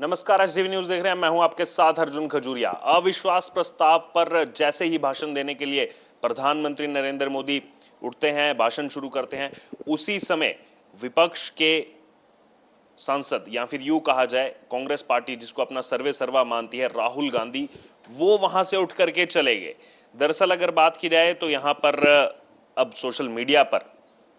नमस्कार, SDV news देख रहे हैं। मैं हूं आपके साथ अर्जुन खजूरिया। अविश्वास प्रस्ताव पर जैसे ही भाषण देने के लिए प्रधानमंत्री नरेंद्र मोदी उठते हैं, भाषण शुरू करते हैं, उसी समय विपक्ष के सांसद या फिर यूं कहा जाए कांग्रेस पार्टी जिसको अपना सर्वे सर्वा मानती है, राहुल गांधी, वो वहां से उठ करके चले गए। दरअसल अगर बात की जाए तो यहां पर अब सोशल मीडिया पर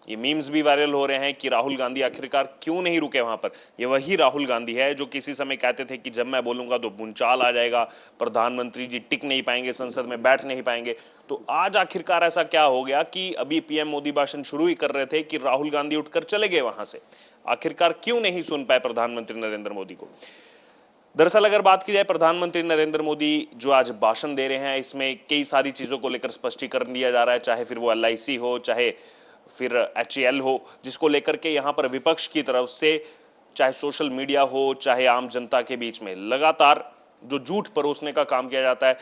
ये मीम्स भी वायरल हो रहे हैं कि राहुल गांधी आखिरकार क्यों नहीं रुके वहां पर। ये वही राहुल गांधी है जो किसी समय कहते थे कि जब मैं बोलूंगा तो भूचाल आ जाएगा, प्रधानमंत्री जी टिक नहीं पाएंगे, संसद में बैठ नहीं पाएंगे। तो आज आखिरकार ऐसा क्या हो गया कि अभी पीएम मोदी भाषण शुरू ही कर रहे थे कि राहुल गांधी उठकर चले गए वहां से। आखिरकार क्यों नहीं सुन पाए प्रधानमंत्री नरेंद्र मोदी को। दरअसल अगर बात की जाए प्रधानमंत्री नरेंद्र मोदी जो आज भाषण दे रहे हैं, इसमें कई सारी चीज़ों को लेकर स्पष्टीकरण दिया जा रहा है, चाहे फिर वो एलआईसी हो, चाहे फिर एचएएल हो, जिसको लेकर के यहाँ पर विपक्ष की तरफ से, चाहे सोशल मीडिया हो, चाहे आम जनता के बीच में लगातार जो झूठ परोसने का काम किया जाता है,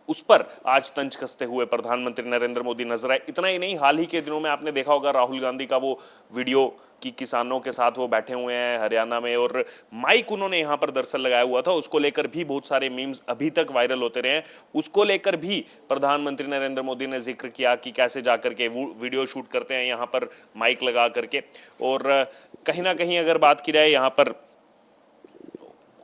उस पर आज तंज कसते हुए प्रधानमंत्री नरेंद्र मोदी नजर आए। इतना ही नहीं, हाल ही के दिनों में आपने देखा होगा राहुल गांधी का वो वीडियो कि किसानों के साथ वो बैठे हुए हैं हरियाणा में और माइक उन्होंने यहाँ पर दरअसल लगाया हुआ था। उसको लेकर भी बहुत सारे मीम्स अभी तक वायरल होते रहे हैं। उसको लेकर भी प्रधानमंत्री नरेंद्र मोदी ने जिक्र किया कि कैसे जाकर के वो वीडियो शूट करते हैं यहाँ पर माइक लगा करके। और कहीं ना कहीं अगर बात की जाए यहाँ पर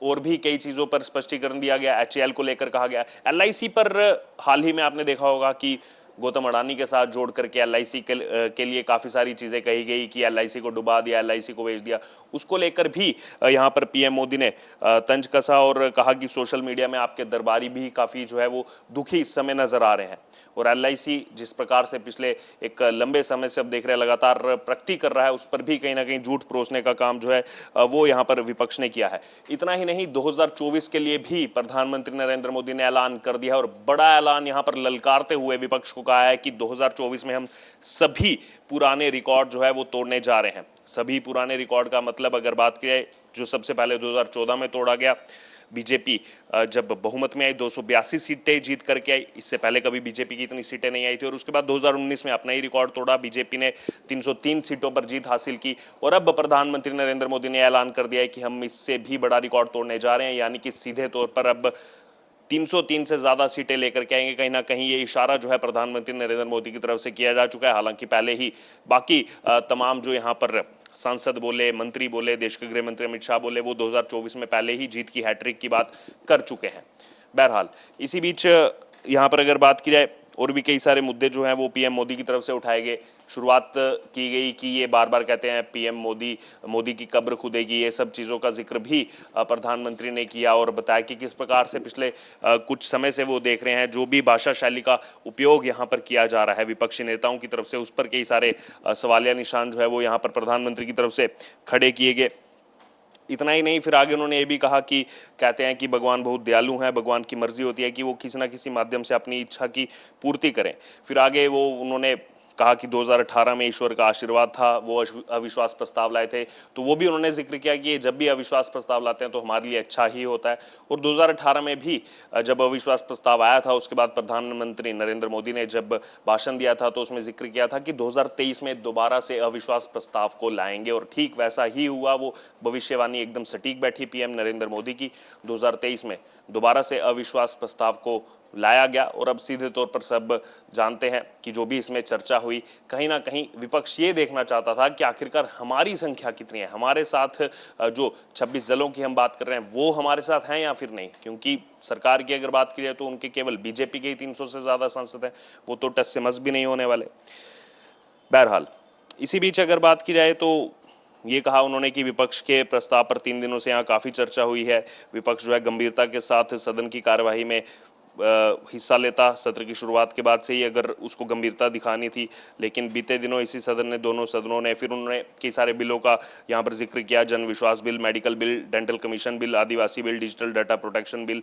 और भी कई चीज़ों पर स्पष्टीकरण दिया गया। एचएएल को लेकर कहा गया। एलआईसी पर हाल ही में आपने देखा होगा कि गौतम अडानी के साथ जोड़ करके एलआईसी के लिए काफ़ी सारी चीज़ें कही गई कि एलआईसी को डुबा दिया, एलआईसी को बेच दिया। उसको लेकर भी यहाँ पर पीएम मोदी ने तंज कसा और कहा कि सोशल मीडिया में आपके दरबारी भी काफ़ी जो है वो दुखी इस समय नज़र आ रहे हैं। और एलआईसी जिस प्रकार से पिछले एक लंबे समय से अब देख रहे हैं लगातार प्रगति कर रहा है, उस पर भी कहीं ना कहीं झूठ परोसने का काम जो है वो यहाँ पर विपक्ष ने किया है। इतना ही नहीं, 2024 के लिए भी प्रधानमंत्री नरेंद्र मोदी ने ऐलान कर दिया और बड़ा ऐलान यहाँ पर ललकारते हुए विपक्ष को कहा है कि 2024 में हम सभी पुराने रिकॉर्ड जो है वो तोड़ने जा रहे हैं। सभी पुराने रिकॉर्ड का मतलब अगर बात की जाए, जो सबसे पहले 2014 में तोड़ा गया, बीजेपी जब बहुमत में आई 282 सीटें जीत करके आई। इससे पहले कभी बीजेपी की इतनी सीटें नहीं आई थी। और उसके बाद 2019 में अपना ही रिकॉर्ड तोड़ा, बीजेपी ने 303 सीटों पर जीत हासिल की। और अब प्रधानमंत्री नरेंद्र मोदी ने ऐलान कर दिया है कि हम इससे भी बड़ा रिकॉर्ड तोड़ने जा रहे हैं, यानी कि सीधे तौर पर अब 303 से ज़्यादा सीटें लेकर के आएंगे। कहीं ना कहीं ये इशारा जो है प्रधानमंत्री नरेंद्र मोदी की तरफ से किया जा चुका है। हालांकि पहले ही बाकी तमाम जो यहाँ पर सांसद बोले, मंत्री बोले, देश के गृह मंत्री अमित शाह बोले, वो 2024 में पहले ही जीत की हैट्रिक की बात कर चुके हैं। बहरहाल इसी बीच यहाँ पर अगर बात की जाए, और भी कई सारे मुद्दे जो हैं वो पीएम मोदी की तरफ से उठाए गए। शुरुआत की गई कि ये बार बार कहते हैं पीएम मोदी की कब्र खुदेगी। ये सब चीज़ों का जिक्र भी प्रधानमंत्री ने किया और बताया कि किस प्रकार से पिछले कुछ समय से वो देख रहे हैं जो भी भाषा शैली का उपयोग यहाँ पर किया जा रहा है विपक्षी नेताओं की तरफ से, उस पर कई सारे सवालिया निशान जो है वो यहाँ पर प्रधानमंत्री की तरफ से खड़े किए गए। इतना ही नहीं, फिर आगे उन्होंने ये भी कहा कि कहते हैं कि भगवान बहुत दयालु हैं, भगवान की मर्जी होती है कि वो किसी ना किसी माध्यम से अपनी इच्छा की पूर्ति करें। फिर आगे वो उन्होंने कहा कि 2018 में ईश्वर का आशीर्वाद था, वो अविश्वास प्रस्ताव लाए थे, तो वो भी उन्होंने जिक्र किया कि जब भी अविश्वास प्रस्ताव लाते हैं तो हमारे लिए अच्छा ही होता है। और 2018 में भी जब अविश्वास प्रस्ताव आया था, उसके बाद प्रधानमंत्री नरेंद्र मोदी ने जब भाषण दिया था तो उसमें जिक्र किया था कि 2023 में दोबारा से अविश्वास प्रस्ताव को लाएंगे। और ठीक वैसा ही हुआ, वो भविष्यवाणी एकदम सटीक बैठी पीएम नरेंद्र मोदी की। 2023 में दोबारा से अविश्वास प्रस्ताव को लाया गया और अब सीधे तौर पर सब जानते हैं कि जो भी इसमें चर्चा हुई, कहीं ना कहीं विपक्ष ये देखना चाहता था कि आखिरकार हमारी संख्या कितनी है, हमारे साथ जो 26 दलों की हम बात कर रहे हैं वो हमारे साथ हैं या फिर नहीं। क्योंकि सरकार की अगर बात की जाए तो उनके केवल बीजेपी के ही 300 से ज़्यादा सांसद हैं, वो तो टस से मस भी नहीं होने वाले। बहरहाल इसी बीच अगर बात की जाए तो ये कहा उन्होंने कि विपक्ष के प्रस्ताव पर 3 दिनों से यहाँ काफ़ी चर्चा हुई है। विपक्ष जो है गंभीरता के साथ सदन की कार्यवाही में हिस्सा लेता। सत्र की शुरुआत के बाद से ही अगर उसको गंभीरता दिखानी थी, लेकिन बीते दिनों इसी सदन ने, दोनों सदनों ने, फिर उन्होंने कई सारे बिलों का यहाँ पर जिक्र किया। Jan Vishwas bill, medical bill, dental commission bill, आदिवासी bill, digital data protection bill.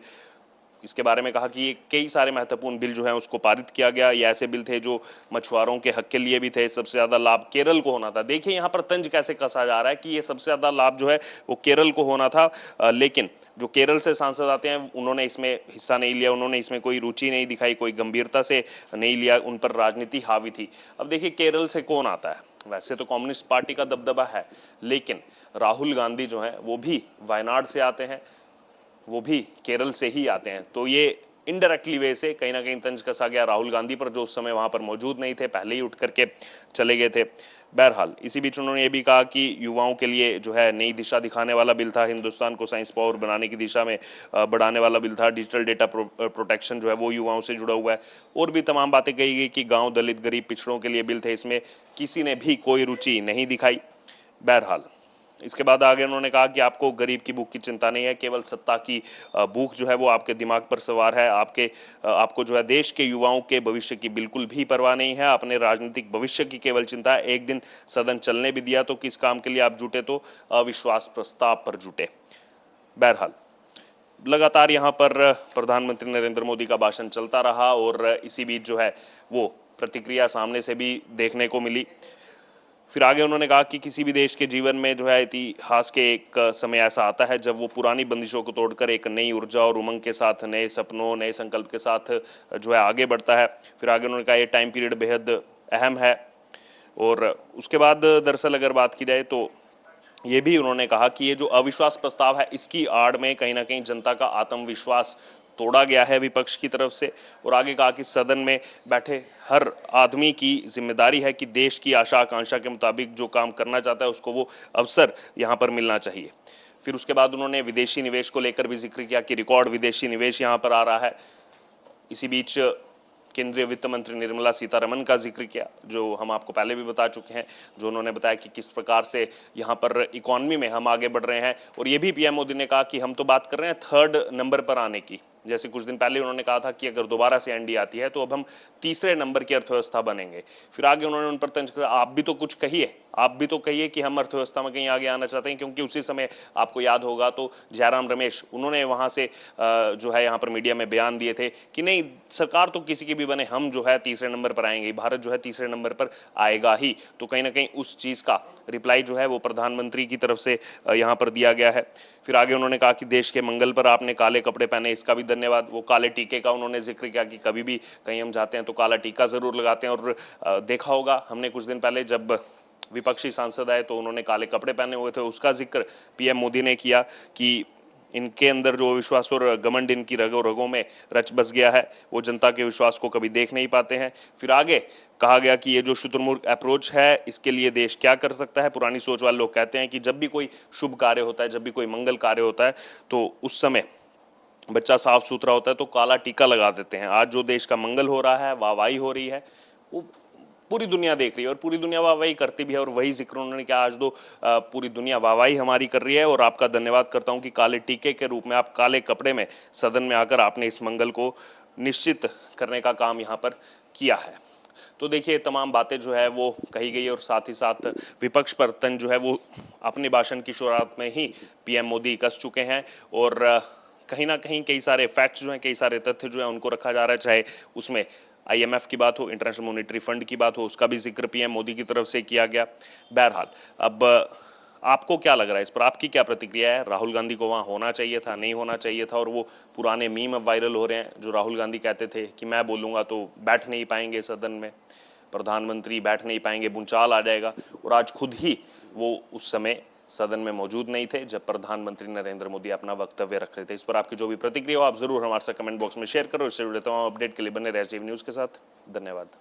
इसके बारे में कहा कि ये कई सारे महत्वपूर्ण बिल जो हैं उसको पारित किया गया। ये ऐसे बिल थे जो मछुआरों के हक के लिए भी थे। सबसे ज़्यादा लाभ केरल को होना था। देखिए यहाँ पर तंज कैसे कसा जा रहा है कि ये सबसे ज़्यादा लाभ जो है वो केरल को होना था, लेकिन जो केरल से सांसद आते हैं उन्होंने इसमें हिस्सा नहीं लिया, उन्होंने इसमें कोई रुचि नहीं दिखाई, कोई गंभीरता से नहीं लिया, उन पर राजनीति हावी थी। अब देखिए केरल से कौन आता है, वैसे तो कम्युनिस्ट पार्टी का दबदबा है, लेकिन राहुल गांधी जो है वो भी वायनाड से आते हैं। वो भी केरल से ही आते हैं। तो ये इनडायरेक्टली वे से कहीं ना कहीं तंज कसा गया राहुल गांधी पर, जो उस समय वहां पर मौजूद नहीं थे, पहले ही उठ करके चले गए थे। बहरहाल इसी बीच उन्होंने ये भी कहा कि युवाओं के लिए जो है नई दिशा दिखाने वाला बिल था, हिंदुस्तान को साइंस पावर बनाने की दिशा में बढ़ाने वाला बिल था, डिजिटल डेटा प्रोटेक्शन जो है वो युवाओं से जुड़ा हुआ है, और भी तमाम बातें कही गई कि गांव, दलित, गरीब, पिछड़ों के लिए बिल थे। इसमें किसी ने भी कोई रुचि नहीं दिखाई। बहरहाल इसके बाद आगे उन्होंने कहा कि आपको गरीब की भूख की चिंता नहीं है, केवल सत्ता की भूख जो है वो आपके दिमाग पर सवार है। आपको जो है देश के युवाओं के भविष्य की बिल्कुल भी परवाह नहीं है, अपने राजनीतिक भविष्य की केवल चिंता है। एक दिन सदन चलने भी दिया तो किस काम के लिए आप जुटे, तो अविश्वास प्रस्ताव पर जुटे। बहरहाल लगातार यहाँ पर प्रधानमंत्री नरेंद्र मोदी का भाषण चलता रहा और इसी बीच जो है वो प्रतिक्रिया सामने से भी देखने को मिली। फिर आगे उन्होंने कहा कि किसी भी देश के जीवन में जो है इतिहास के एक समय ऐसा आता है जब वो पुरानी बंदिशों को तोड़कर एक नई ऊर्जा और उमंग के साथ, नए सपनों, नए संकल्प के साथ जो है आगे बढ़ता है। फिर आगे उन्होंने कहा ये टाइम पीरियड बेहद अहम है। और उसके बाद दरअसल अगर बात की जाए तो ये भी उन्होंने कहा कि ये जो अविश्वास प्रस्ताव है इसकी आड़ में कहीं ना कहीं जनता का आत्मविश्वास तोड़ा गया है विपक्ष की तरफ से। और आगे कहा कि सदन में बैठे हर आदमी की जिम्मेदारी है कि देश की आशा आकांक्षा के मुताबिक जो काम करना चाहता है उसको वो अवसर यहाँ पर मिलना चाहिए। फिर उसके बाद उन्होंने विदेशी निवेश को लेकर भी जिक्र किया कि रिकॉर्ड विदेशी निवेश यहाँ पर आ रहा है। इसी बीच केंद्रीय वित्त मंत्री निर्मला सीतारमण का जिक्र किया, जो हम आपको पहले भी बता चुके हैं, जो उन्होंने बताया कि किस प्रकार से यहाँ पर इकॉनमी में हम आगे बढ़ रहे हैं। और ये भी पीएम मोदी ने कहा कि हम तो बात कर रहे हैं थर्ड नंबर पर आने की। जैसे कुछ दिन पहले उन्होंने कहा था कि अगर दोबारा से एनडीए आती है तो अब हम तीसरे नंबर की अर्थव्यवस्था बनेंगे। फिर आगे उन्होंने उन पर तंज कहा, आप भी तो कुछ कहिए, आप भी तो कहिए कि हम अर्थव्यवस्था में कहीं आगे आना चाहते हैं। क्योंकि उसी समय आपको याद होगा तो जयराम रमेश उन्होंने वहाँ से जो है यहाँ पर मीडिया में बयान दिए थे कि नहीं, सरकार तो किसी की भी बने, हम जो है तीसरे नंबर पर आएंगे, भारत जो है तीसरे नंबर पर आएगा ही। तो कहीं ना कहीं उस चीज़ का रिप्लाई जो है वो प्रधानमंत्री की तरफ से यहाँ पर दिया गया है। फिर आगे उन्होंने कहा कि देश के मंगल पर आपने काले कपड़े पहने, इसका भी धन्यवाद। वो काले टीके का उन्होंने जिक्र किया कि कभी भी कहीं हम जाते हैं तो काला टीका ज़रूर लगाते हैं। और देखा होगा हमने कुछ दिन पहले जब विपक्षी सांसद आए तो उन्होंने काले कपड़े पहने हुए थे, उसका जिक्र पीएम मोदी ने किया कि इनके अंदर जो विश्वास और घमंड इनकी रगों रगों में रच बस गया है, वो जनता के विश्वास को कभी देख नहीं पाते हैं। फिर आगे कहा गया कि ये जो शुतुरमुर्ग अप्रोच है इसके लिए देश क्या कर सकता है। पुरानी सोच वाले लोग कहते हैं कि जब भी कोई शुभ कार्य होता है, जब भी कोई मंगल कार्य होता है तो उस समय बच्चा साफ सुथरा होता है तो काला टीका लगा देते हैं। आज जो देश का मंगल हो रहा है, वाहवाही हो रही है, वो पूरी दुनिया देख रही है और पूरी दुनिया वाहवाही करती भी है। और वही जिक्र उन्होंने किया, आज तो पूरी दुनिया वाहवाही हमारी कर रही है और आपका धन्यवाद करता हूं कि काले टीके के रूप में आप काले कपड़े में सदन में आकर आपने इस मंगल को निश्चित करने का काम यहाँ पर किया है। तो देखिए तमाम बातें जो है वो कही गई और साथ ही साथ विपक्ष पर तंज जो है वो अपने भाषण की शुरुआत में ही पीएम मोदी कस चुके हैं। और कहीं ना कहीं कई सारे फैक्ट्स जो हैं, कई सारे तथ्य जो हैं उनको रखा जा रहा है, चाहे उसमें आईएमएफ की बात हो, इंटरनेशनल मॉनेटरी फंड की बात हो, उसका भी जिक्र पीएम मोदी की तरफ से किया गया। बहरहाल अब आपको क्या लग रहा है इस पर, आपकी क्या प्रतिक्रिया है? राहुल गांधी को वहाँ होना चाहिए था, नहीं होना चाहिए था? और वो पुराने मीम अब वायरल हो रहे हैं जो राहुल गांधी कहते थे कि मैं बोलूँगा तो बैठ नहीं पाएंगे सदन में, प्रधानमंत्री बैठ नहीं पाएंगे, भूचाल आ जाएगा। और आज खुद ही वो उस समय सदन में मौजूद नहीं थे जब प्रधानमंत्री नरेंद्र मोदी अपना वक्तव्य रख रहे थे। इस पर आपकी जो भी प्रतिक्रिया हो आप जरूर हमारे साथ कमेंट बॉक्स में शेयर करो। इससे जुड़े तमाम अपडेट के लिए बने रहे एसडीवी न्यूज़ के साथ। धन्यवाद।